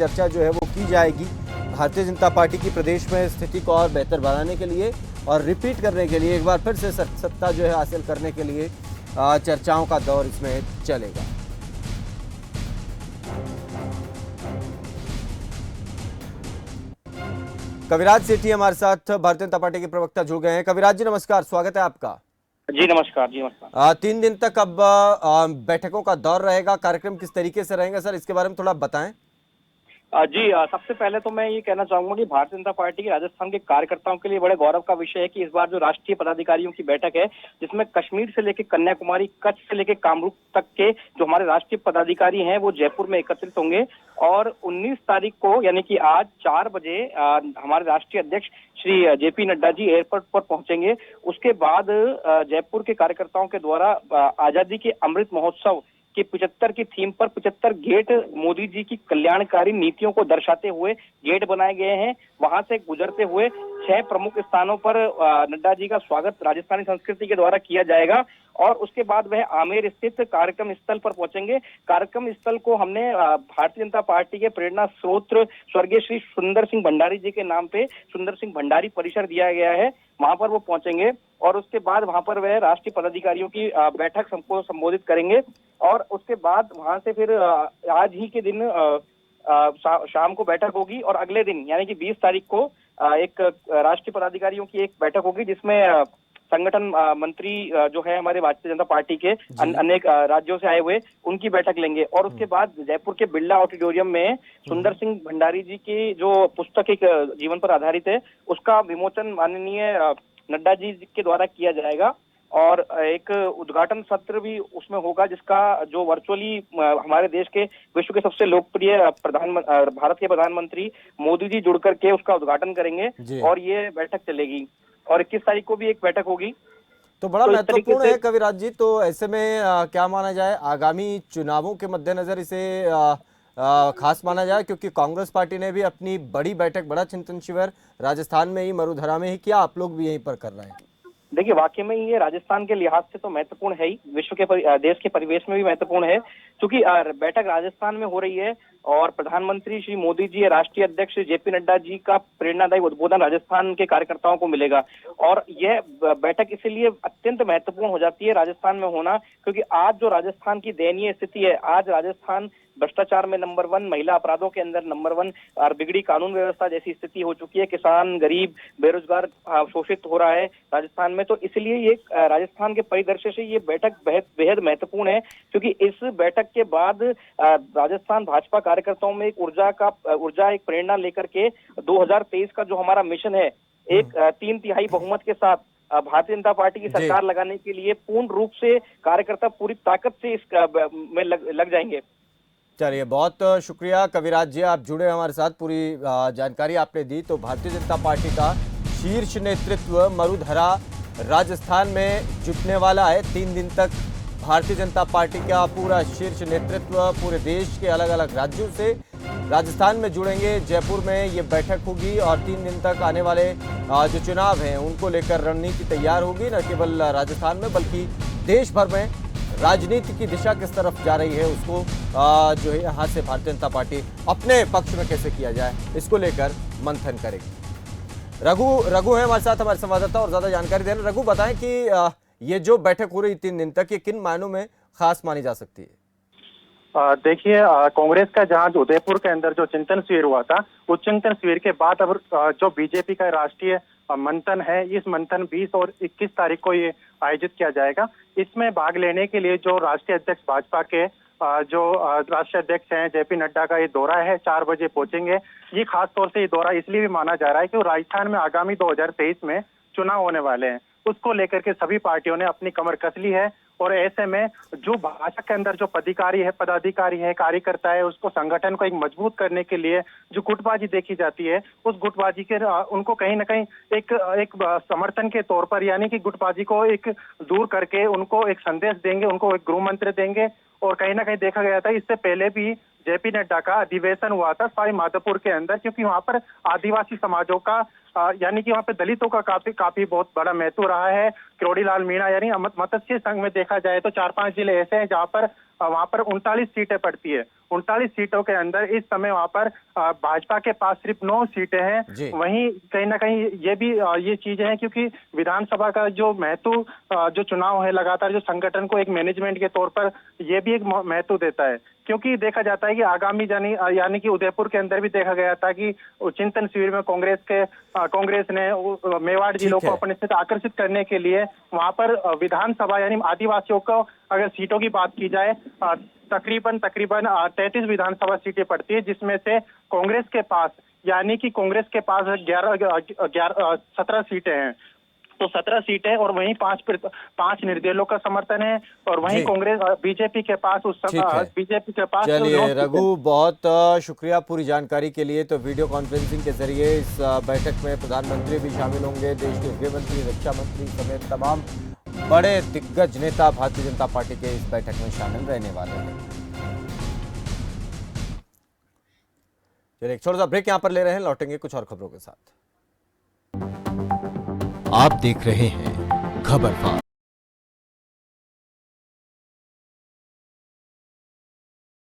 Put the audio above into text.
चर्चा जो है वो की जाएगी भारतीय जनता पार्टी की प्रदेश में स्थिति को और बेहतर बनाने के लिए और रिपीट करने के लिए, एक बार फिर से सत्ता जो है हासिल करने के लिए चर्चाओं का दौर इसमें चलेगा। कविराज सेठी हमारे साथ भारतीय जनता पार्टी के प्रवक्ता जुड़ गए हैं। कविराज जी नमस्कार, स्वागत है आपका। जी नमस्कार। 3 दिन तक अब बैठकों का दौर रहेगा, कार्यक्रम किस तरीके से रहेंगे सर, इसके बारे में थोड़ा बताएं। जी सबसे पहले तो मैं ये कहना चाहूंगा कि भारतीय जनता पार्टी के राजस्थान के कार्यकर्ताओं के लिए बड़े गौरव का विषय है कि इस बार जो राष्ट्रीय पदाधिकारियों की बैठक है, जिसमें कश्मीर से लेकर कन्याकुमारी, कच्छ से लेकर कामरूप तक के जो हमारे राष्ट्रीय पदाधिकारी हैं वो जयपुर में एकत्रित होंगे और 19 तारीख को यानी कि आज 4 बजे हमारे राष्ट्रीय अध्यक्ष श्री जेपी नड्डा जी एयरपोर्ट पर पहुंचेंगे। उसके बाद जयपुर के कार्यकर्ताओं के द्वारा आजादी के अमृत महोत्सव कि 75 की थीम पर 75 गेट मोदी जी की कल्याणकारी नीतियों को दर्शाते हुए गेट बनाए गए हैं। वहां से गुजरते हुए 6 प्रमुख स्थानों पर नड्डा जी का स्वागत राजस्थानी संस्कृति के द्वारा किया जाएगा और उसके बाद वह आमेर स्थित कार्यक्रम स्थल पर पहुंचेंगे। कार्यक्रम स्थल को हमने भारतीय जनता पार्टी के प्रेरणा स्रोत स्वर्गीय श्री सुंदर सिंह भंडारी जी के नाम पे सुंदर सिंह भंडारी परिसर दिया गया है, वहां पर वो पहुंचेंगे और उसके बाद वहां पर वह राष्ट्रीय पदाधिकारियों की बैठक को संबोधित करेंगे और उसके बाद वहां से फिर आज ही के दिन शाम को बैठक होगी और अगले दिन यानी कि 20 तारीख को एक राष्ट्रीय पदाधिकारियों की एक बैठक होगी जिसमें संगठन मंत्री जो है हमारे भारतीय जनता पार्टी के अनेक राज्यों से आए हुए उनकी बैठक लेंगे और उसके बाद जयपुर के बिरला ऑडिटोरियम में सुंदर सिंह भंडारी जी की जो पुस्तक एक जीवन पर आधारित है उसका विमोचन माननीय नड्डा जी के द्वारा किया जाएगा और एक उद्घाटन सत्र भी उसमें होगा जिसका जो वर्चुअली हमारे देश के विश्व के सबसे लोकप्रिय भारत के प्रधानमंत्री मोदी जी जुड़ करके उसका उद्घाटन करेंगे और ये बैठक चलेगी और 21 तारीख को भी एक बैठक होगी। तो बड़ा महत्वपूर्ण है कविराज जी, तो ऐसे में क्या माना जाए, आगामी चुनावों के मद्देनजर इसे खास माना जाए क्योंकि कांग्रेस पार्टी ने भी अपनी बड़ी बैठक, बड़ा चिंतन शिविर राजस्थान में ही, मरुधरा में ही किया, आप लोग भी यहीं पर कर रहे हैं। देखिए वाकई में ये राजस्थान के लिहाज से तो महत्वपूर्ण है ही, विश्व के देश के परिवेश में भी महत्वपूर्ण है क्योंकि बैठक राजस्थान में हो रही है और प्रधानमंत्री श्री मोदी जी, राष्ट्रीय अध्यक्ष जेपी नड्डा जी का प्रेरणादायी उद्बोधन राजस्थान के कार्यकर्ताओं को मिलेगा और यह बैठक इसीलिए अत्यंत महत्वपूर्ण हो जाती है राजस्थान में होना क्योंकि आज जो राजस्थान की दयनीय स्थिति है, आज राजस्थान भ्रष्टाचार में नंबर 1, महिला अपराधों के अंदर नंबर 1 और बिगड़ी कानून व्यवस्था जैसी स्थिति हो चुकी है, किसान, गरीब, बेरोजगार शोषित हो रहा है राजस्थान में। तो इसलिए ये राजस्थान के परिदृश्य से ये बैठक बेहद महत्वपूर्ण है क्योंकि इस बैठक के बाद राजस्थान भाजपा कार्यकर्ताओं में एक एक प्रेरणा लेकर के 2023 का जो हमारा मिशन है, एक 3/3 बहुमत के साथ भारतीय जनता पार्टी की सरकार लगाने के लिए पूर्ण रूप से कार्यकर्ता पूरी ताकत से इस में लग जाएंगे। चलिए, बहुत शुक्रिया कविराज जी, आप जुड़े हमारे साथ, पूरी जानकारी आपने दी। तो भारतीय जनता पार्टी का शीर्ष नेतृत्व मरुधरा राजस्थान में जुटने वाला है। 3 दिन तक भारतीय जनता पार्टी का पूरा शीर्ष नेतृत्व पूरे देश के अलग अलग राज्यों से राजस्थान में जुड़ेंगे। जयपुर में ये बैठक होगी और 3 दिन तक आने वाले जो चुनाव हैं उनको लेकर रणनीति तैयार होगी, न केवल राजस्थान में बल्कि देश भर में राजनीति की दिशा किस तरफ जा रही है उसको जो है यहाँ से भारतीय जनता पार्टी अपने पक्ष में कैसे किया जाए इसको लेकर मंथन करेगी। रघु है हमारे साथ, हमारे संवाददाता, और ज्यादा जानकारी देना। रघु, बताएं कि ये जो बैठक हो रही 3 दिन तक, ये किन मायनों में खास मानी जा सकती है? देखिए, कांग्रेस का जहां उदयपुर के अंदर जो चिंतन शिविर हुआ था, उस चिंतन शिविर के बाद अब जो बीजेपी का राष्ट्रीय मंथन है, इस मंथन 20 और 21 तारीख को ये आयोजित किया जाएगा। इसमें भाग लेने के लिए जो राष्ट्रीय अध्यक्ष भाजपा के जो राष्ट्रीय अध्यक्ष हैं जेपी नड्डा का ये दौरा है, 4 बजे पहुंचेंगे। ये खास तौर से ये दौरा इसलिए भी माना जा रहा है कि राजस्थान में आगामी 2023 में चुनाव होने वाले हैं, उसको लेकर के सभी पार्टियों ने अपनी कमर कस ली है और ऐसे में जो भाजपा के अंदर जो पदाधिकारी है, कार्यकर्ता है, उसको संगठन को एक मजबूत करने के लिए जो गुटबाजी देखी जाती है, उस गुटबाजी के उनको कहीं ना कहीं एक समर्थन के तौर पर, यानी कि गुटबाजी को एक दूर करके उनको एक संदेश देंगे, उनको एक गृह मंत्र देंगे। और कहीं ना कहीं देखा गया था, इससे पहले भी जेपी नड्डा का अधिवेशन हुआ था सवाई माधोपुर के अंदर, क्योंकि वहां पर आदिवासी समाजों का यानी कि वहाँ पे दलितों का काफी बहुत बड़ा महत्व रहा है। किरोड़ी लाल मीणा यानी मत्स्य संघ में देखा जाए तो 4-5 जिले ऐसे हैं जहाँ पर वहाँ पर 39 सीटें पड़ती है। 39 सीटों के अंदर इस समय वहाँ पर भाजपा के पास सिर्फ 9 सीटें हैं। वहीं कहीं ना कहीं ये भी ये चीजें हैं क्योंकि विधानसभा का जो महत्व जो चुनाव है लगातार जो संगठन को एक मैनेजमेंट के तौर पर ये भी एक महत्व देता है, क्योंकि देखा जाता है कि आगामी यानी कि उदयपुर के अंदर भी देखा गया था कि चिंतन शिविर में कांग्रेस ने मेवाड़ जिलों को अपने से आकर्षित करने के लिए वहां पर विधानसभा यानी आदिवासियों को अगर सीटों की बात की जाए तकरीबन 33 विधानसभा सीटें पड़ती है, जिसमें से कांग्रेस के पास 17 सीटें हैं। तो 17 सीटें और वहीं 5 निर्दलीयों का समर्थन है और वहीं कांग्रेस बीजेपी के पास चलिए रघु, बहुत शुक्रिया पूरी जानकारी के लिए। तो वीडियो कॉन्फ्रेंसिंग के जरिए इस बैठक में प्रधानमंत्री भी शामिल होंगे, देश के गृह मंत्री, रक्षा मंत्री समेत तमाम बड़े दिग्गज नेता भारतीय जनता पार्टी के इस बैठक में शामिल रहने वाले हैं। चलिए एक छोटा सा ब्रेक यहाँ पर ले रहे हैं, लौटेंगे कुछ और खबरों के साथ। आप देख रहे हैं खबरबाज।